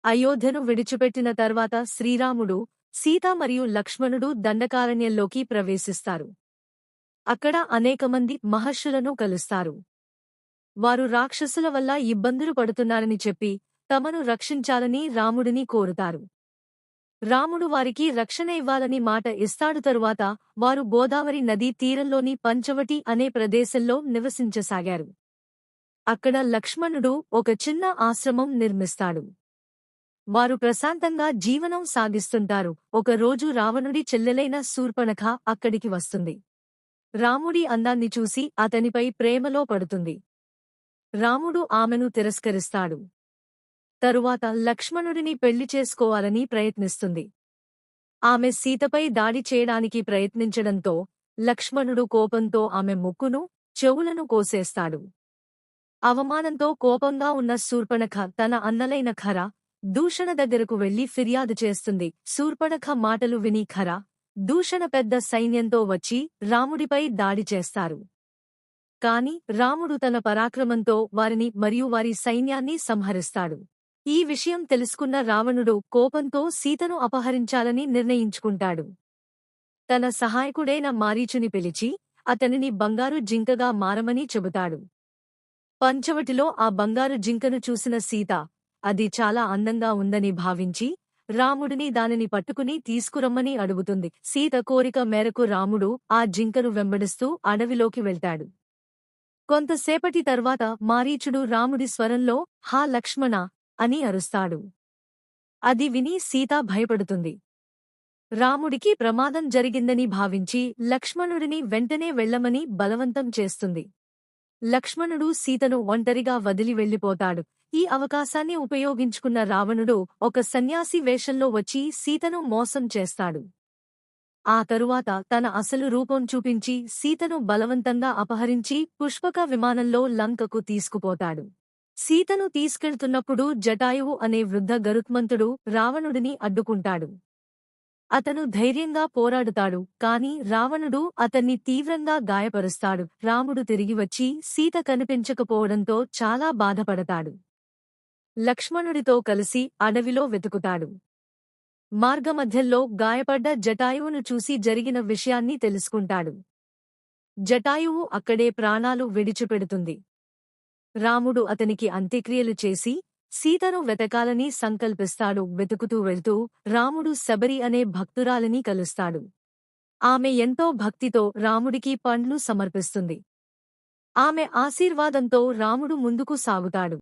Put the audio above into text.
అయోధ్యను విడిచిపెట్టిన తర్వాత శ్రీరాముడు, సీత మరియు లక్ష్మణుడు దండకారణ్యంలోకి ప్రవేశిస్తారు. అక్కడ అనేకమంది మహర్షులను కలుస్తారు. వారు రాక్షసుల వల్ల ఇబ్బందులు పడుతున్నారని చెప్పి తమను రక్షించాలని రాముడిని కోరుతారు. రాముడు వారికి రక్షణ ఇవ్వాలని మాట ఇస్తాడు. తరువాత వారు గోదావరి నదీ తీరంలోని పంచవటి అనే ప్రదేశంలో నివసించసాగారు. అక్కడ లక్ష్మణుడు ఒక చిన్న ఆశ్రమం నిర్మిస్తాడు. వారు ప్రశాంతంగా జీవనం సాగిస్తుంటారు. ఒకరోజు రావణుడి చెల్లెలైన శూర్పణఖ అక్కడికి వస్తుంది. రాముడి అందాన్ని చూసి అతనిపై ప్రేమలో పడుతుంది. రాముడు ఆమెను తిరస్కరిస్తాడు. తరువాత లక్ష్మణుడిని పెళ్లి చేసుకోవాలని ప్రయత్నిస్తుంది. ఆమె సీతపై దాడి చేయడానికి ప్రయత్నించడంతో లక్ష్మణుడు కోపంతో ఆమె ముక్కును, చెవులను కోసేస్తాడు. అవమానంతో కోపంగా ఉన్న శూర్పణఖ తన అన్నలైన ఖర, దూషణ దగ్గరకు వెళ్లి ఫిర్యాదు చేస్తుంది. శూర్పణఖ మాటలు విని ఖర, దూషణ పెద్ద సైన్యంతో వచ్చి రాముడిపై దాడి చేస్తారు. కాని రాముడు తన పరాక్రమంతో వారిని మరియు వారి సైన్యాన్ని సంహరిస్తాడు. ఈ విషయం తెలుసుకున్న రావణుడు కోపంతో సీతను అపహరించాలని నిర్ణయించుకుంటాడు. తన సహాయకుడైన మారీచుని పిలిచి అతనిని బంగారు జింకగా మారమని చెబుతాడు. పంచవటిలో ఆ బంగారు జింకను చూసిన సీత అది చాలా అందంగా ఉందని భావించి రాముడిని దానిని పట్టుకుని తీసుకురమ్మని అడుగుతుంది. సీత కోరిక మేరకు రాముడు ఆ జింకను వెంబడిస్తూ అడవిలోకి వెళ్తాడు. కొంతసేపటి తర్వాత మారీచుడు రాముడి స్వరంలో హా లక్ష్మణ అని అరుస్తాడు. అది విని సీత భయపడుతుంది. రాముడికి ప్రమాదం జరిగిందని భావించి లక్ష్మణుడిని వెంటనే వెళ్లమని బలవంతం చేస్తుంది. లక్ష్మణుడు సీతను ఒంటరిగా వదిలి వెళ్లిపోతాడు. ఈ అవకాశాన్ని ఉపయోగించుకున్న రావణుడు ఒక సన్యాసి వేషంలో వచ్చి సీతను మోసం చేస్తాడు. ఆ తరువాత తన అసలు రూపం చూపించి సీతను బలవంతంగా అపహరించి పుష్పక విమానంలో లంకకు తీసుకుపోతాడు. సీతను తీసుకెళ్తున్నప్పుడు జటాయువు అనే వృద్ధ గరుత్మంతుడు రావణుడిని అడ్డుకుంటాడు. అతను ధైర్యంగా పోరాడుతాడు. కాని రావణుడు అతన్ని తీవ్రంగా గాయపరుస్తాడు. రాముడు తిరిగి వచ్చి సీత కనిపించకపోవడంతో చాలా బాధపడతాడు. లక్ష్మణుడితో కలిసి అడవిలో వెతుకుతాడు. మార్గమధ్యంలో గాయపడ్డ జటాయువును చూసి జరిగిన విషయాన్ని తెలుసుకుంటాడు. జటాయువు అక్కడే ప్రాణాలు విడిచిపెడుతుంది. రాముడు అతనికి అంత్యక్రియలు చేసి సీతను వెతకాలని సంకల్పిస్తాడు. వెతుకుతూ వెళ్తూ రాముడు శబరి అనే భక్తురాలిని కలుస్తాడు. ఆమె ఎంతో భక్తితో రాముడికి పండ్లు సమర్పిస్తుంది. ఆమె ఆశీర్వాదంతో రాముడు ముందుకు సాగుతాడు.